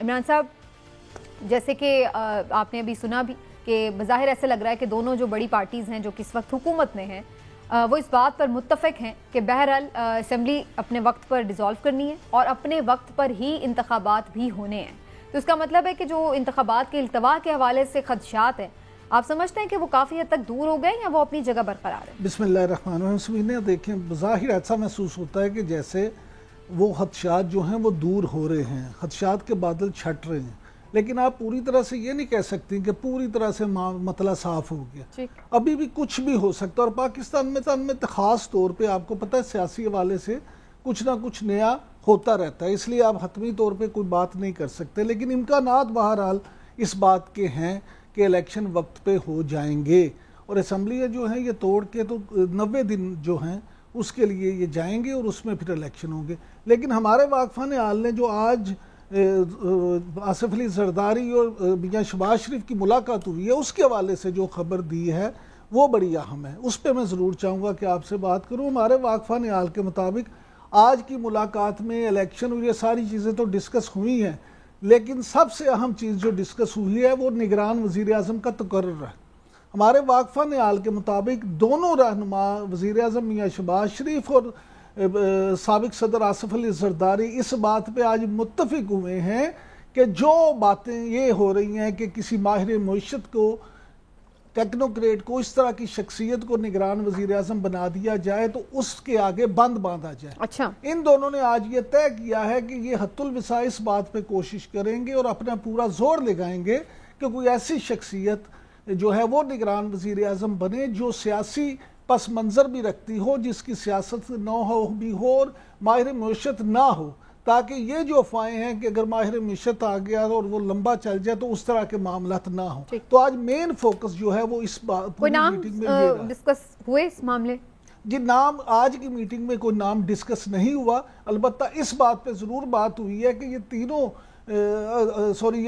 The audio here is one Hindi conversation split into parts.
इमरान साहब, जैसे कि आपने अभी सुना भी कि बज़ाहिर ऐसे लग रहा है कि दोनों जो बड़ी पार्टीज़ हैं जो कि इस वक्त हुकूमत में हैं वो इस बात पर मुत्तफ़िक हैं कि बहरहाल असम्बली अपने वक्त पर डिज़ोल्व करनी है और अपने वक्त पर ही इंतखाबात भी होने हैं। तो इसका मतलब है कि जो इंतखाबात के इल्तवा के हवाले से खदशात हैं, आप समझते हैं कि वो काफ़ी हद तक दूर हो गए या वो अपनी जगह बरकरार है? बिस्मिल्लाहिर्रहमानिर्रहीम। देखें, बज़ाहिर ऐसा महसूस होता है कि जैसे वो खदशात जो हैं वो दूर हो रहे हैं, खदशात के बादल छट रहे हैं, लेकिन आप पूरी तरह से ये नहीं कह सकती कि पूरी तरह से मतला साफ हो गया। अभी भी कुछ भी हो सकता है। और पाकिस्तान में ख़ास तौर पे आपको पता है सियासी हवाले से कुछ ना कुछ नया होता रहता है, इसलिए आप हतमी तौर पे कोई बात नहीं कर सकते। लेकिन इम्कानात बहरहाल इस बात के हैं कि इलेक्शन वक्त पे हो जाएंगे और असम्बलियाँ जो हैं ये तोड़ के तो 90 दिन जो हैं उसके लिए ये जाएंगे और उसमें फिर इलेक्शन होंगे। लेकिन हमारे वाकफान हाल ने जो आज आसिफ अली जरदारी और मियां शहबाज शरीफ की मुलाकात हुई है उसके हवाले से जो खबर दी है वो बड़ी अहम है। उस पर मैं ज़रूर चाहूँगा कि आपसे बात करूँ। हमारे वाकफान हाल के मुताबिक आज की मुलाकात में इलेक्शन और ये सारी चीज़ें तो डिस्कस हुई हैं, लेकिन सबसे अहम चीज़ जो डिस्कस हुई है वो निगरान वज़ीर आज़म का तकर्रुर है। हमारे वाकफान हाल के मुताबिक दोनों रहनुमा वज़ीर आज़म मियां शहबाज शरीफ और साबिक सदर आसिफ अली जरदारी इस बात पे आज मुत्तफिक हुए हैं कि जो बातें ये हो रही हैं कि किसी माहिर मईशत को, टेक्नोक्रेट को, इस तरह की शख्सियत को निगरान वज़ीर आज़म बना दिया जाए तो उसके आगे बंद बांधा जाए। अच्छा, इन दोनों ने आज ये तय किया है कि ये हत्तुल विसा इस बात पे कोशिश करेंगे और अपना पूरा जोर लगाएंगे कि कोई ऐसी शख्सियत जो है वो निगरान वज़ीर आज़म बने जो सियासी पस मंज़र भी रखती हो, जिसकी सियासत न हो भी हो और माहिर मईशत ना हो, ताकि ये जो अफवाहें हैं कि अगर माहिर मईशत आ गया और वो लंबा चल जाए तो उस तरह के मामलात ना हो। तो आज मेन फोकस जो है वो इस मीटिंग में डिस्कस हुए इस मामले जी। नाम आज की मीटिंग में कोई नाम डिस्कस नहीं हुआ, अलबत्ता इस बात पे ज़रूर बात हुई है कि ये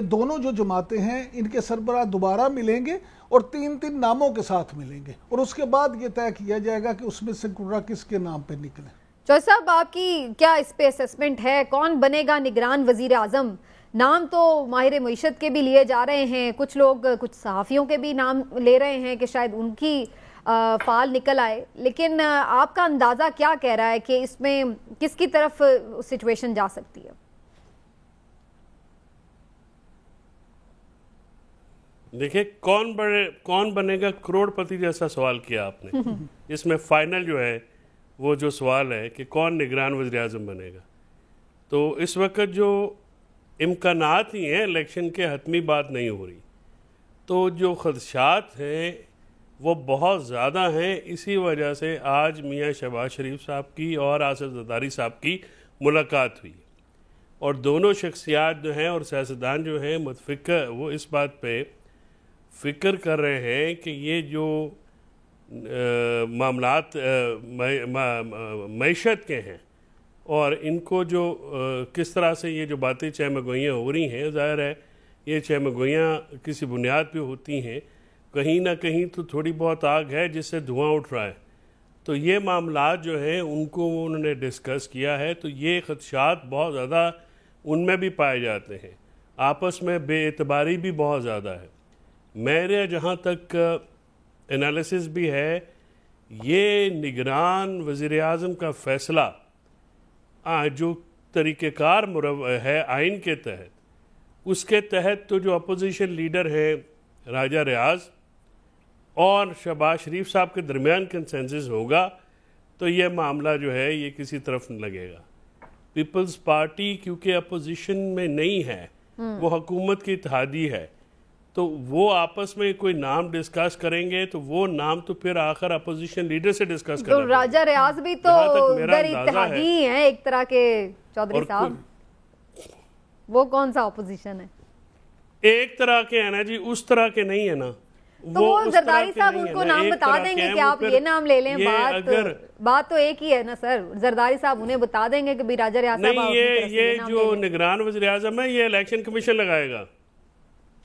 दोनों जो जमातें हैं इनके सरबराह दोबारा मिलेंगे और 3-3 नामों के साथ मिलेंगे और उसके बाद ये तय किया जाएगा कि उसमें से कुर्रा किसके नाम पे निकले। चौधरी साहब, आपकी क्या इस पे असेसमेंट है, कौन बनेगा निगरान वजीर आजम? नाम तो माहिर मईशत के भी लिए जा रहे हैं, कुछ लोग कुछ सहाफ़ियों के भी नाम ले रहे हैं कि शायद उनकी फाल निकल आए, लेकिन आपका अंदाज़ा क्या कह रहा है कि इसमें किसकी तरफ सिचुएशन जा सकती है? देखिए, कौन बनेगा करोड़पति जैसा सवाल किया आपने। इसमें फाइनल जो है वो जो सवाल है कि कौन निगरान वज़ीर आज़म बनेगा, तो इस वक्त जो इम्कानात ही हैं, इलेक्शन के हतमी बात नहीं हो रही, तो जो खदशात हैं वो बहुत ज़्यादा हैं। इसी वजह से आज मियां शहबाज शरीफ साहब की और आसिफ जरदारी साहब की मुलाकात हुई और दोनों शख्सियात जो हैं और सियासतदान जो हैं मुतफ़िक़ वो इस बात पे फ़िक्र कर रहे हैं कि ये जो मामलात मईशत के हैं और इनको जो किस तरह से ये जो बातें चहमगोइयाँ हो रही हैं, ज़ाहिर है ये चहमगोइयाँ किसी बुनियाद पे होती हैं, कहीं ना कहीं तो थोड़ी बहुत आग है जिससे धुआं उठ रहा है। तो ये मामलात जो हैं उनको उन्होंने डिस्कस किया है, तो ये ख़दशात बहुत ज़्यादा उनमें भी पाए जाते हैं, आपस में बेएतबारी भी बहुत ज़्यादा है। मेरे जहाँ तक एनालिसिस भी है, ये निगरान वज़ीर आज़म का फ़ैसला जो तरीक़ेकार है आइन के तहत, उसके तहत तो जो अपोजिशन लीडर हैं राजा रियाज और शहबाज शरीफ साहब के दरमियान कंसेंसस होगा तो ये मामला जो है ये किसी तरफ नहीं लगेगा। पीपल्स पार्टी क्योंकि अपोजिशन में नहीं है, वो हुकूमत की इत्तेहादी है, तो वो आपस में कोई नाम डिस्कस करेंगे तो वो नाम तो फिर आखिर अपोजिशन लीडर से डिस्कस करना। तो राजा रियाज भी तो उधर इत्तेहादी हैं एक तरह के चौधरी साहब, वो कौन सा अपोजिशन है? एक तरह के है ना जी, उस तरह के नहीं है ना। तो वो जरदारी साहब उनको नाम बता देंगे कि आप ये नाम ले लें, बात तो एक ही है ना सर। जरदारी साहब उन्हें बता देंगे कि भी राजा रियाज साहब नहीं, ये जो निगरान वज़ीर आज़म है ये इलेक्शन कमीशन लगाएगा।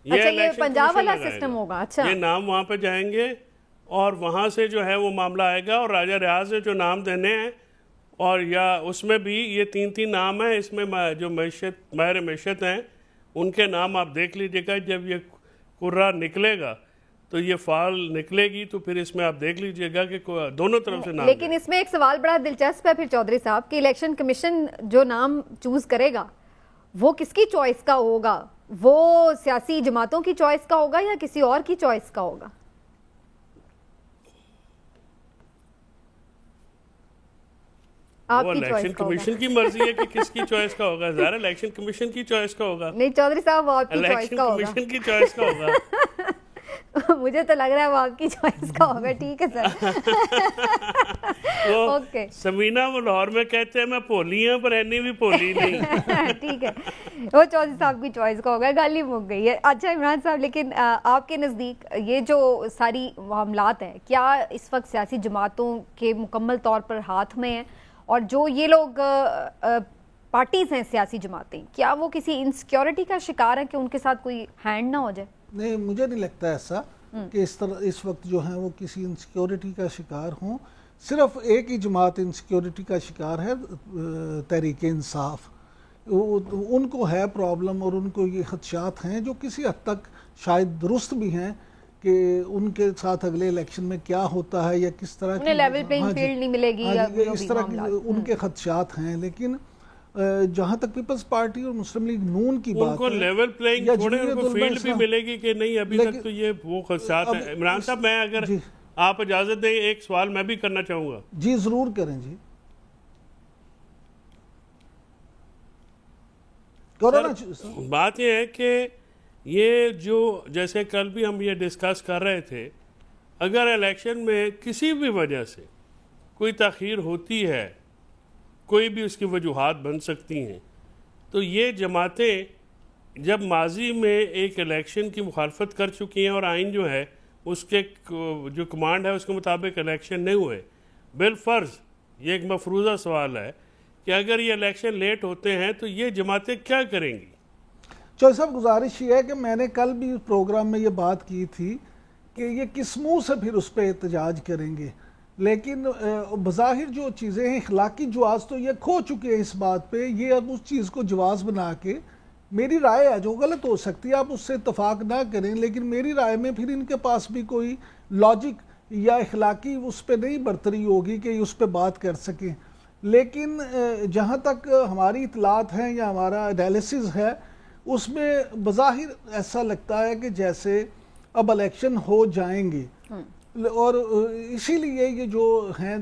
अच्छा, ये पंजाब वाला सिस्टम होगा। अच्छा, ये नाम वहाँ पे जाएंगे और वहाँ से जो है वो मामला आएगा और राजा रियाज से जो नाम देने हैं और या उसमें भी ये 3-3 नाम है, इसमें जो माहिर मईशत हैं उनके नाम आप देख लीजिएगा। जब ये कुर्रा निकलेगा तो ये फाल निकलेगी तो फिर इसमें आप देख लीजिएगा कि दोनों तरफ से नाम। लेकिन इसमें एक सवाल बड़ा दिलचस्प है फिर चौधरी साहब कि इलेक्शन कमीशन जो नाम चूज करेगा वो किसकी चॉइस का होगा? वो सियासी जमातों की चॉइस का होगा या किसी और की चॉइस का होगा? वो इलेक्शन कमीशन की मर्जी है कि किसकी चॉइस का होगा। ज़रा इलेक्शन कमीशन की चॉइस का होगा। नहीं चौधरी साहब, वो आपकी चॉइस का होगा। इलेक्शन कमीशन की चॉइस का होगा। मुझे तो लग रहा है वो आपकी चॉइस का होगा। ठीक है सर। ओके। समीना वो लाहौर में कहते हैं मैं पोली हूं पर एनी भी पोली नहीं। ठीक है, वो चौधरी साहब की चॉइस का होगा। गाली मुक गई है। अच्छा इमरान साहब, लेकिन आपके नज़दीक ये जो सारी मामलात हैं, क्या इस वक्त सियासी जमातों के मुकम्मल तौर पर हाथ में हैं? और जो ये लोग पार्टीज हैं सियासी जमातें, क्या वो किसी इनसिक्योरिटी का शिकार है कि उनके साथ कोई हैंड ना हो जाए? नहीं, मुझे नहीं लगता ऐसा कि इस वक्त जो है वो किसी इनसिक्योरिटी का शिकार हों। सिर्फ एक ही जमात इनसिक्योरिटी का शिकार है, तहरीक इंसाफ। उनको है प्रॉब्लम और उनको ये खदशात हैं जो किसी हद तक शायद दुरुस्त भी हैं कि उनके साथ अगले इलेक्शन में क्या होता है या किस तरह की लेवल प्लेइंग फील्ड नहीं मिलेगी या इस तरह की उनके खदशात हैं। लेकिन जहाँ तक पीपल्स पार्टी और मुस्लिम लीग नून की बात उनको लेवल प्लेइंग थोड़े उनको फील्ड भी मिलेगी कि नहीं, अभी तक तो ये वो खदशात हैं। इमरान साहब, मैं अगर आप इजाजत दें एक सवाल मैं भी करना चाहूँगा। जी जरूर करें जी। बात यह है कि ये जो जैसे कल भी हम ये डिस्कस कर रहे थे, अगर इलेक्शन में किसी भी वजह से कोई ताख़ीर होती है, कोई भी उसकी वजूहात बन सकती हैं, तो ये जमातें जब माजी में एक इलेक्शन की मुखालफत कर चुकी हैं और आइन जो है उसके जो कमांड है उसके मुताबिक इलेक्शन नहीं हुए, बिलफर्ज ये एक मफरूज़ा सवाल है कि अगर ये इलेक्शन लेट होते हैं तो ये जमातें क्या करेंगी? चौधरी साहब, गुजारिश ये है कि मैंने कल भी प्रोग्राम में ये बात की थी कि ये किस मुँह से फिर उस पर एहतजाज करेंगे। लेकिन बज़ाहिर जो चीज़ें हैं, इखलाकी जवाज़ तो ये खो चुके हैं इस बात पे। ये अब उस चीज़ को जवाज़ बना के, मेरी राय है जो गलत हो सकती है, आप उससे इत्तफाक ना करें, लेकिन मेरी राय में फिर इनके पास भी कोई लॉजिक या इखलाकी उस पर नहीं बरतरी होगी कि उस पर बात कर सकें। लेकिन जहाँ तक हमारी इतलात हैं या हमारा एनालिसिस है, उसमें बज़ाहिर ऐसा लगता है कि जैसे अब इलेक्शन हो जाएंगे और इसीलिए ये जो हैं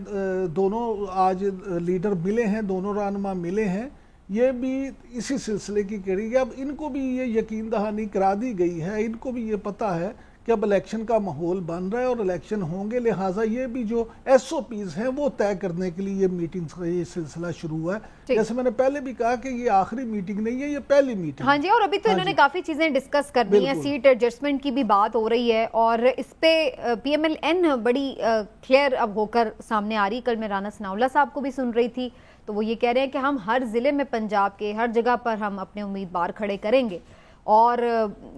दोनों आज लीडर मिले हैं, दोनों रहनुमा मिले हैं, ये भी इसी सिलसिले की करेंगे। अब इनको भी ये यकीन दहानी करा दी गई है, इनको भी ये पता है कि अब इलेक्शन का माहौल बन रहा है और इलेक्शन होंगे, लिहाजा ये भी जो SOPs हैं वो तय करने के लिए ये मीटिंग्स का ये सिलसिला शुरू हुआ है। जैसे मैंने पहले भी कहा कि ये आखिरी मीटिंग नहीं है, ये पहली मीटिंग। हाँ जी, और अभी तो इन्होंने काफी चीजें डिस्कस करनी है, सीट एडजस्टमेंट की भी बात हो रही है और इस पे PMLN बड़ी क्लियर अब होकर सामने आ रही। कल मैं राना सनाउल्लाह साहब को भी सुन रही थी, तो वो ये कह रहे हैं कि हम हर जिले में पंजाब के हर जगह पर हम अपने उम्मीदवार खड़े करेंगे और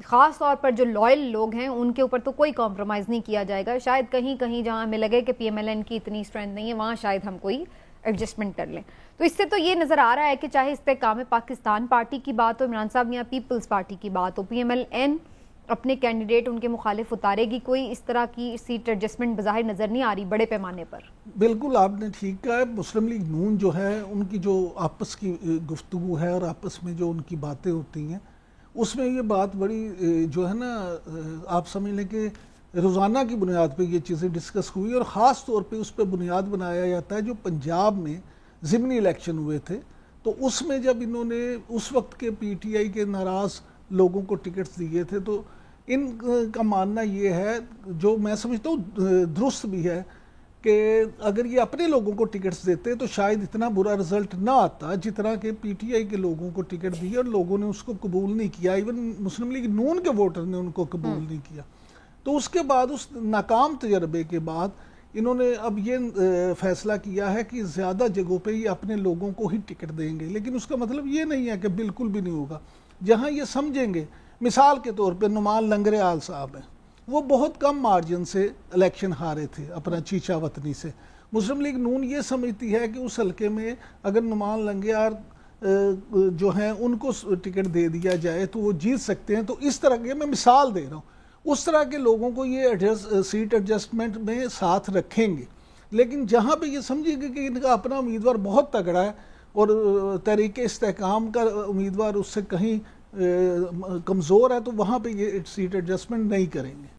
ख़ास तौर पर जो लॉयल लोग हैं उनके ऊपर तो कोई कॉम्प्रोमाइज़ नहीं किया जाएगा। शायद कहीं कहीं जहां हमें लगे कि PMLN की इतनी स्ट्रेंथ नहीं है, वहां शायद हम कोई एडजस्टमेंट कर लें। तो इससे तो ये नज़र आ रहा है कि चाहे इस पर काम पाकिस्तान पार्टी की बात हो, इमरान साहब, या पीपल्स पार्टी की बात हो, PMLN अपने कैंडिडेट उनके मुखालिफ उतारेगी। कोई इस तरह की सीट एडजस्टमेंट बज़ाहिर नज़र नहीं आ रही बड़े पैमाने पर। बिल्कुल आपने ठीक कहा है। मुस्लिम लीग नून जो है, उनकी जो आपस की गुफ्तगू है और आपस में जो उनकी बातें होती हैं, उसमें ये बात बड़ी जो है ना, आप समझ लें कि रोज़ाना की बुनियाद पे ये चीज़ें डिस्कस हुई और ख़ास तौर पे उस पर बुनियाद बनाया जाता है जो पंजाब में ज़िमनी इलेक्शन हुए थे। तो उसमें जब इन्होंने उस वक्त के PTI के नाराज़ लोगों को टिकट्स दिए थे, तो इनका मानना ये है, जो मैं समझता हूँ दुरुस्त भी है, कि अगर ये अपने लोगों को टिकट्स देते तो शायद इतना बुरा रिजल्ट ना आता जितना कि PTI के लोगों को टिकट दिए और लोगों ने उसको कबूल नहीं किया। इवन मुस्लिम लीग नून के वोटर ने उनको कबूल नहीं किया। तो उसके बाद, उस नाकाम तजर्बे के बाद, इन्होंने अब ये फैसला किया है कि ज़्यादा जगहों पे ये अपने लोगों को ही टिकट देंगे। लेकिन उसका मतलब ये नहीं है कि बिल्कुल भी नहीं होगा। जहाँ ये समझेंगे, मिसाल के तौर पर नुमान लंगरेआल साहब हैं, वो बहुत कम मार्जिन से इलेक्शन हारे थे अपना चीचा वतनी से। मुस्लिम लीग नून ये समझती है कि उस हल्के में अगर नुमान लंगरेआल जो हैं उनको टिकट दे दिया जाए तो वो जीत सकते हैं। तो इस तरह के, मैं मिसाल दे रहा हूँ, उस तरह के लोगों को ये सीट एडजस्टमेंट में साथ रखेंगे। लेकिन जहाँ पे ये समझेंगे कि इनका अपना उम्मीदवार बहुत तगड़ा है और तहरीक इस्तेहकाम का उम्मीदवार उससे कहीं कमज़ोर है, तो वहाँ पे ये सीट एडजस्टमेंट नहीं करेंगे।